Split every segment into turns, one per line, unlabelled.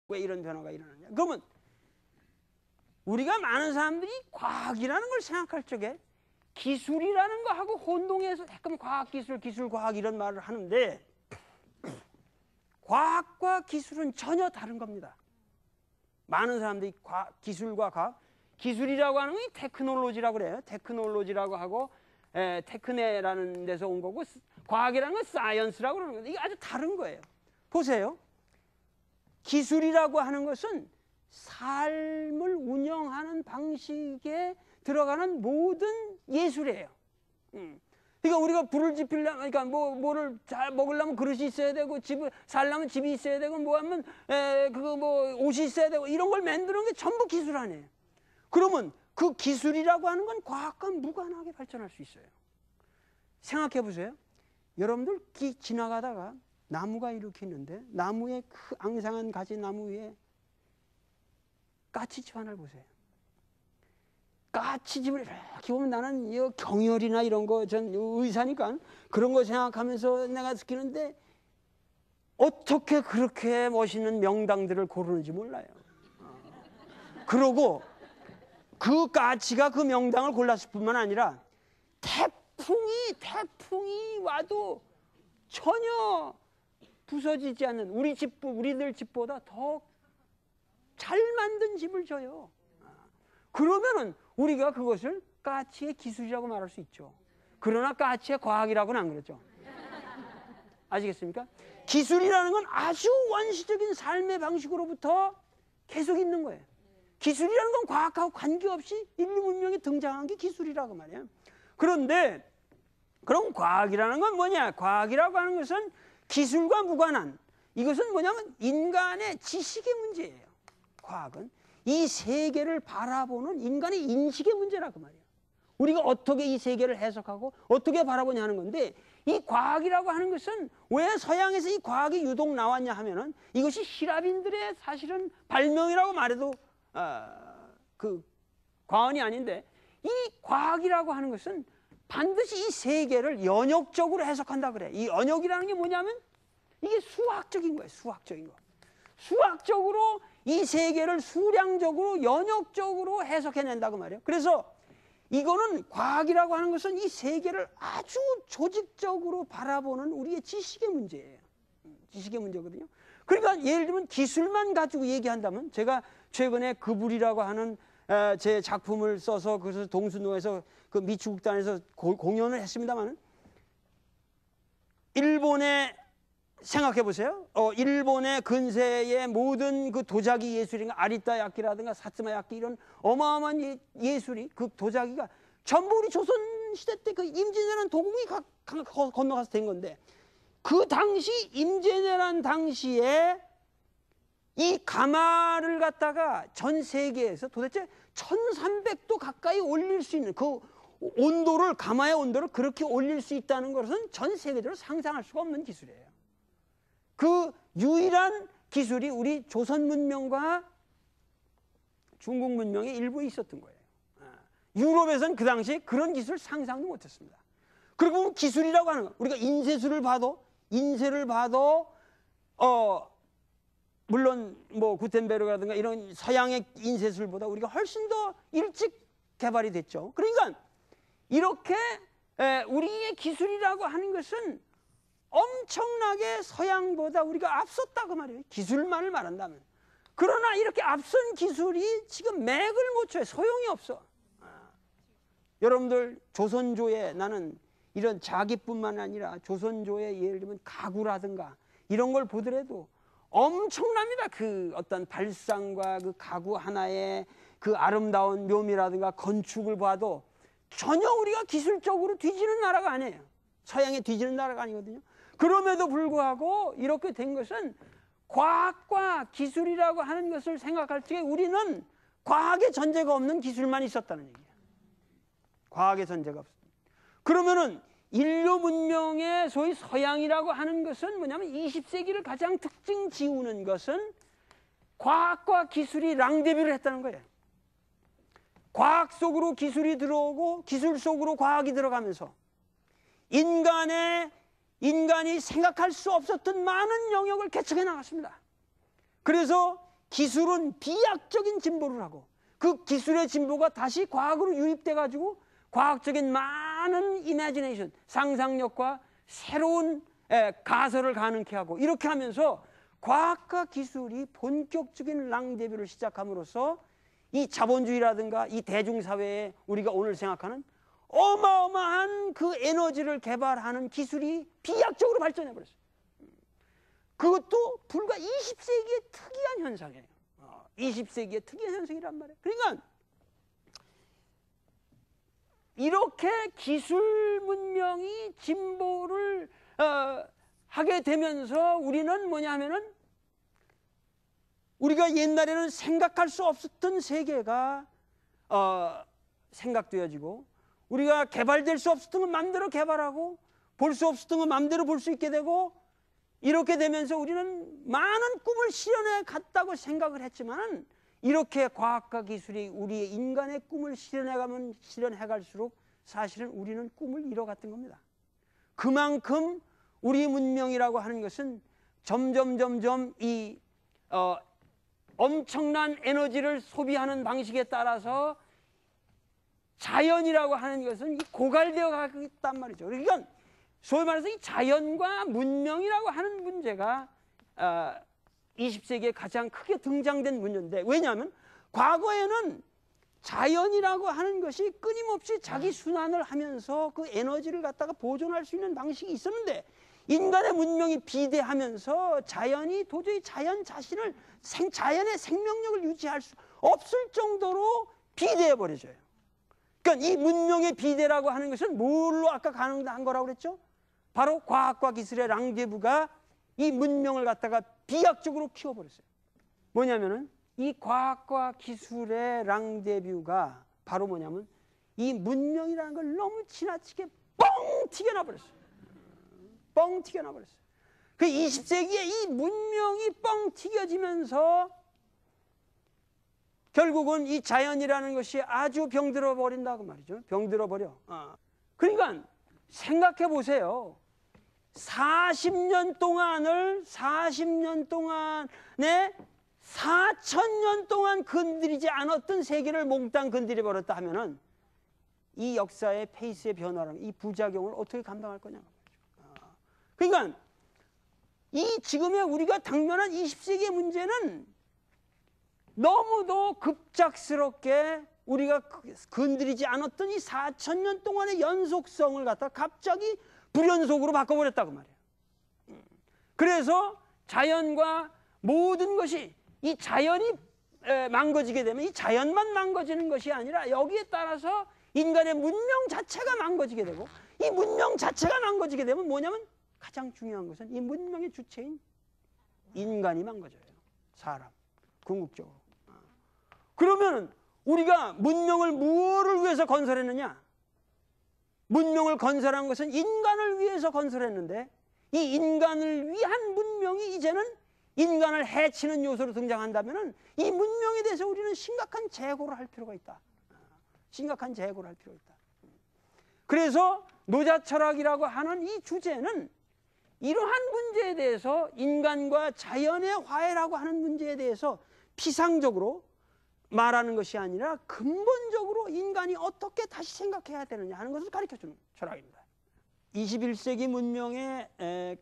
왜 이런 변화가 일어나냐? 그러면 우리가 많은 사람들이 과학이라는 걸 생각할 적에 기술이라는 거하고 혼동해서 가끔 과학기술, 기술과학 이런 말을 하는데 과학과 기술은 전혀 다른 겁니다. 많은 사람들이 기술과 과학, 기술이라고 하는 건 테크놀로지라고 그래요. 테크놀로지라고 하고 테크네라는 데서 온 거고, 과학이라는 건 사이언스라고 그러는 건데 이게 아주 다른 거예요. 보세요. 기술이라고 하는 것은 삶을 운영하는 방식에 들어가는 모든 예술이에요. 그러니까 우리가 불을 지피려면, 그러니까 뭐를 잘 먹으려면 그릇이 있어야 되고, 집을 살려면 집이 있어야 되고, 뭐 하면 옷이 있어야 되고, 이런 걸 만드는 게 전부 기술 아니에요. 그러면 그 기술이라고 하는 건 과학과 무관하게 발전할 수 있어요. 생각해 보세요. 여러분들 지나가다가 나무가 이렇게 있는데 나무의 그 앙상한 가지 나무 위에 까치집 하나를 보세요. 까치집을 이렇게 보면 나는 이 경혈이나 이런 거, 전 의사니까 그런 거 생각하면서 내가 느끼는데 어떻게 그렇게 멋있는 명당들을 고르는지 몰라요. 그러고 그 까치가 그 명당을 골랐을 뿐만 아니라 태풍이 와도 전혀 부서지지 않는 우리들 집보다 더 잘 만든 집을 줘요. 그러면은 우리가 그것을 까치의 기술이라고 말할 수 있죠. 그러나 까치의 과학이라고는 안 그러죠. 아시겠습니까? 기술이라는 건 아주 원시적인 삶의 방식으로부터 계속 있는 거예요. 기술이라는 건 과학하고 관계없이 인류 문명에 등장한 게 기술이라고 말이에요. 그런데 그럼 과학이라는 건 뭐냐? 과학이라고 하는 것은 기술과 무관한, 이것은 뭐냐면 인간의 지식의 문제예요. 과학은 이 세계를 바라보는 인간의 인식의 문제라고 말이에요. 우리가 어떻게 이 세계를 해석하고 어떻게 바라보냐 하는 건데, 이 과학이라고 하는 것은 왜 서양에서 이 과학이 유독 나왔냐 하면은 이것이 히라빈들의 사실은 발명이라고 말해도 그 과언이 아닌데, 이 과학이라고 하는 것은 반드시 이 세계를 연역적으로 해석한다 그래. 이 연역이라는 게 뭐냐면 이게 수학적인 거예요. 수학적인 거. 수학적으로 이 세계를 수량적으로 연역적으로 해석해낸다고 말이에요. 그래서 이거는 과학이라고 하는 것은 이 세계를 아주 조직적으로 바라보는 우리의 지식의 문제예요. 지식의 문제거든요. 그러니까 예를 들면 기술만 가지고 얘기한다면, 제가 최근에 그불이라고 하는 제 작품을 써서 그래서 동수노에서 그 미추국단에서 공연을 했습니다만, 일본의 생각해 보세요. 일본의 근세의 모든 그 도자기 예술인가 아리타 야키라든가 사츠마 야키 이런 어마어마한 예술이, 그 도자기가 전부 우리 조선 시대 때 그 임진왜란 도국이 건너가서 된 건데, 그 당시 임진왜란 당시에 이 가마를 갖다가 전 세계에서 도대체 1300도 가까이 올릴 수 있는 그 온도를, 가마의 온도를 그렇게 올릴 수 있다는 것은 전 세계적으로 상상할 수가 없는 기술이에요. 그 유일한 기술이 우리 조선 문명과 중국 문명의 일부에 있었던 거예요. 유럽에서는 그 당시에 그런 기술을 상상도 못했습니다. 그리고 기술이라고 하는 거, 우리가 인쇄를 봐도 물론 뭐 구텐베르그라든가 이런 서양의 인쇄술보다 우리가 훨씬 더 일찍 개발이 됐죠. 그러니까 이렇게 우리의 기술이라고 하는 것은 엄청나게 서양보다 우리가 앞섰다고 말이에요. 기술만을 말한다면. 그러나 이렇게 앞선 기술이 지금 맥을 못 쳐요. 소용이 없어. 여러분들 조선조의, 나는 이런 자기뿐만 아니라 조선조의 예를 들면 가구라든가 이런 걸 보더라도 엄청납니다. 그 어떤 발상과 그 가구 하나의 그 아름다운 묘미라든가 건축을 봐도 전혀 우리가 기술적으로 뒤지는 나라가 아니에요. 서양에 뒤지는 나라가 아니거든요. 그럼에도 불구하고 이렇게 된 것은 과학과 기술이라고 하는 것을 생각할 때 우리는 과학의 전제가 없는 기술만 있었다는 얘기예요. 과학의 전제가 없습니다. 그러면은 인류 문명의 소위 서양이라고 하는 것은 뭐냐면 20세기를 가장 특징 지우는 것은 과학과 기술이 랑데뷰를 했다는 거예요. 과학 속으로 기술이 들어오고 기술 속으로 과학이 들어가면서 인간이 생각할 수 없었던 많은 영역을 개척해 나갔습니다. 그래서 기술은 비약적인 진보를 하고 그 기술의 진보가 다시 과학으로 유입돼 가지고 과학적인 많은 이미지네이션, 상상력과 새로운 가설을 가능케 하고 이렇게 하면서 과학과 기술이 본격적인 랑데뷰를 시작함으로써 이 자본주의라든가 이 대중사회에 우리가 오늘 생각하는 어마어마한 그 에너지를 개발하는 기술이 비약적으로 발전해 버렸어요. 그것도 불과 20세기의 특이한 현상이에요. 20세기의 특이한 현상이란 말이에요. 그러니까 이렇게 기술 문명이 진보를 하게 되면서 우리는 뭐냐 하면은 우리가 옛날에는 생각할 수 없었던 세계가 생각되어지고 우리가 개발될 수 없었던 건 마음대로 개발하고 볼 수 없었던 건 마음대로 볼 수 있게 되고 이렇게 되면서 우리는 많은 꿈을 실현해 갔다고 생각을 했지만 이렇게 과학과 기술이 우리의 인간의 꿈을 실현해 갈수록 사실은 우리는 꿈을 잃어갔던 겁니다. 그만큼 우리 문명이라고 하는 것은 점점 이 엄청난 에너지를 소비하는 방식에 따라서 자연이라고 하는 것은 고갈되어 가고 있단 말이죠. 그러니까 소위 말해서 이 자연과 문명이라고 하는 문제가 20세기에 가장 크게 등장된 문제인데 왜냐하면 과거에는 자연이라고 하는 것이 끊임없이 자기 순환을 하면서 그 에너지를 갖다가 보존할 수 있는 방식이 있었는데 인간의 문명이 비대하면서 자연이 도저히 자연 자신을 자연의 생명력을 유지할 수 없을 정도로 비대해 버려져요. 그러니까 이 문명의 비대라고 하는 것은 뭘로 아까 가능한 거라고 그랬죠? 바로 과학과 기술의 랑데부가 이 문명을 갖다가 비약적으로 키워버렸어요. 뭐냐면은 이 과학과 기술의 랑데뷰가 바로 뭐냐면 이 문명이라는 걸 너무 지나치게 뻥 튀겨놔버렸어요. 뻥 튀겨놔버렸어요. 그 20세기에 이 문명이 뻥 튀겨지면서 결국은 이 자연이라는 것이 아주 병들어 버린다고 말이죠. 병들어 버려. 그러니까 생각해 보세요. 40년 동안에 4,000년 동안 건드리지 않았던 세계를 몽땅 건드려 버렸다 하면은 이 역사의 페이스의 변화랑 이 부작용을 어떻게 감당할 거냐. 그러니까 이 지금의 우리가 당면한 20세기의 문제는 너무도 급작스럽게 우리가 건드리지 않았던 이 4,000년 동안의 연속성을 갖다 갑자기 불연속으로 바꿔버렸다고 말이에요. 그래서 자연과 모든 것이 이 자연이 망가지게 되면 이 자연만 망가지는 것이 아니라 여기에 따라서 인간의 문명 자체가 망가지게 되고 이 문명 자체가 망가지게 되면 뭐냐면 가장 중요한 것은 이 문명의 주체인 인간이 망가져요. 사람, 궁극적으로. 그러면 우리가 문명을 무엇을 위해서 건설했느냐? 문명을 건설한 것은 인간을 위해서 건설했는데 이 인간을 위한 문명이 이제는 인간을 해치는 요소로 등장한다면 이 문명에 대해서 우리는 심각한 재고를 할 필요가 있다. 심각한 재고를 할 필요가 있다. 그래서 노자철학이라고 하는 이 주제는 이러한 문제에 대해서 인간과 자연의 화해라고 하는 문제에 대해서 피상적으로 말하는 것이 아니라 근본적으로 인간이 어떻게 다시 생각해야 되느냐 하는 것을 가르쳐주는 철학입니다. 21세기 문명의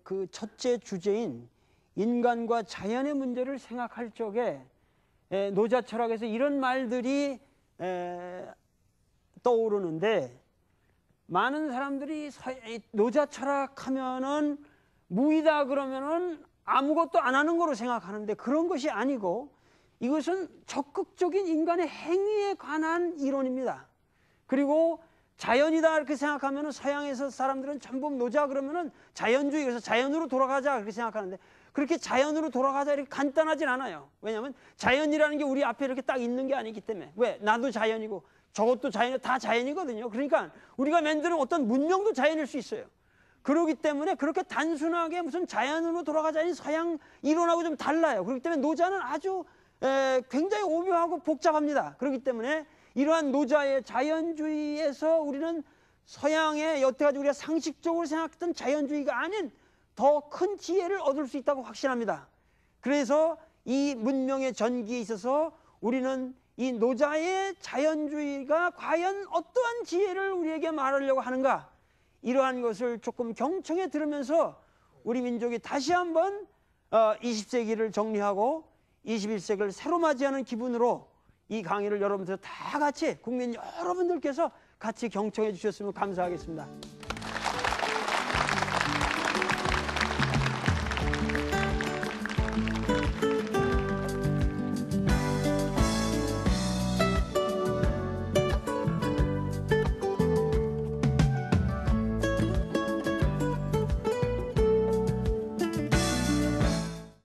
그 첫째 주제인 인간과 자연의 문제를 생각할 적에 노자 철학에서 이런 말들이 떠오르는데 많은 사람들이 노자 철학하면은 무의다 그러면은 아무것도 안 하는 거로 생각하는데 그런 것이 아니고 이것은 적극적인 인간의 행위에 관한 이론입니다. 그리고 자연이다 이렇게 생각하면 서양에서 사람들은 전부 노자 그러면은 자연주의, 그래서 자연으로 돌아가자 그렇게 생각하는데 그렇게 자연으로 돌아가자 이렇게 간단하진 않아요. 왜냐하면 자연이라는 게 우리 앞에 이렇게 딱 있는 게 아니기 때문에. 왜? 나도 자연이고 저것도 자연이고 다 자연이거든요. 그러니까 우리가 만드는 어떤 문명도 자연일 수 있어요. 그렇기 때문에 그렇게 단순하게 무슨 자연으로 돌아가자니 서양 이론하고 좀 달라요. 그렇기 때문에 노자는 아주 굉장히 오묘하고 복잡합니다. 그렇기 때문에 이러한 노자의 자연주의에서 우리는 서양의 여태까지 우리가 상식적으로 생각했던 자연주의가 아닌 더 큰 지혜를 얻을 수 있다고 확신합니다. 그래서 이 문명의 전기에 있어서 우리는 이 노자의 자연주의가 과연 어떠한 지혜를 우리에게 말하려고 하는가, 이러한 것을 조금 경청해 들으면서 우리 민족이 다시 한번 20세기를 정리하고 21세기를 새로 맞이하는 기분으로 이 강의를 여러분들 다 같이, 국민 여러분들께서 같이 경청해 주셨으면 감사하겠습니다.